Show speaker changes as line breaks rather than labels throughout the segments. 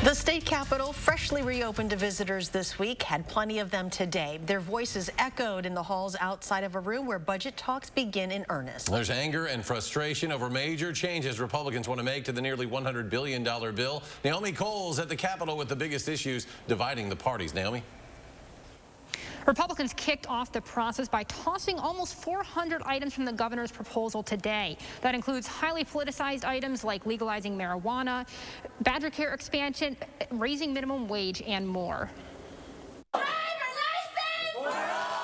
The state capitol, freshly reopened to visitors this week, had plenty of them today. Their voices echoed in the halls outside of a room where budget talks begin in earnest.
There's anger and frustration over major changes Republicans want to make to the nearly $100 billion bill. Naomi Cole's at the Capitol with the biggest issues dividing the parties. Naomi?
Republicans kicked off the process by tossing almost 400 items from the governor's proposal today. That includes highly politicized items like legalizing marijuana, Badger Care expansion, raising minimum wage, and more.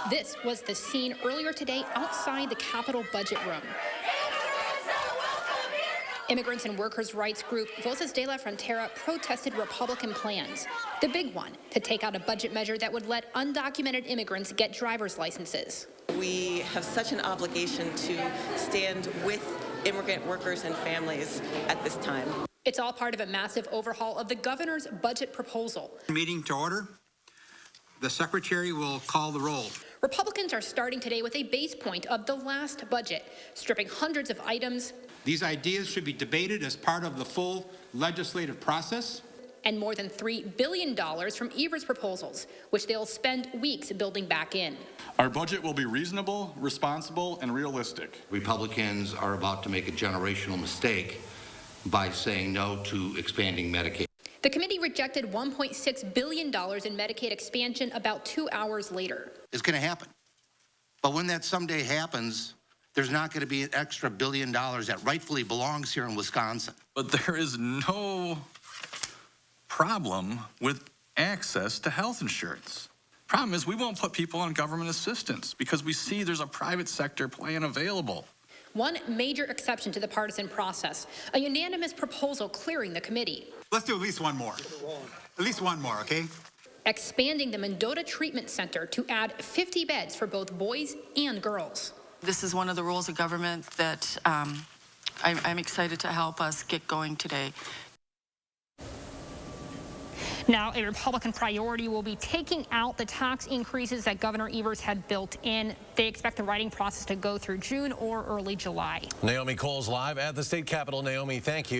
This was the scene earlier today outside the Capitol budget room. Immigrants and workers' rights group Voces de la Frontera protested Republican plans. The big one, to take out a budget measure that would let undocumented immigrants get driver's licenses.
We have such an obligation to stand with immigrant workers and families at this time.
It's all part of a massive overhaul of the governor's budget proposal.
Meeting to order. The secretary will call the roll.
Republicans are starting today with a base point of the last budget, stripping hundreds of items.
These ideas should be debated as part of the full legislative process.
And more than $3 billion from Evers' proposals, which they'll spend weeks building back in.
Our budget will be reasonable, responsible, and realistic.
Republicans are about to make a generational mistake by saying no to expanding Medicaid.
The committee rejected $1.6 billion in Medicaid expansion about 2 hours later.
It's going to happen. But when that someday happens, there's not going to be an extra $1 billion that rightfully belongs here in Wisconsin.
But there is no problem with access to health insurance. Problem is, we won't put people on government assistance because we see there's a private sector plan available.
One major exception to the partisan process, a unanimous proposal clearing the committee.
Let's do at least one more. At least one more, okay?
Expanding the Mendota Treatment Center to add 50 beds for both boys and girls.
This is one of the rules of government that I'm excited to help us get going today.
Now, a Republican priority will be taking out the tax increases that Governor Evers had built in. They expect the writing process to go through June or early July.
Naomi Cole's live at the state capitol. Naomi, thank you.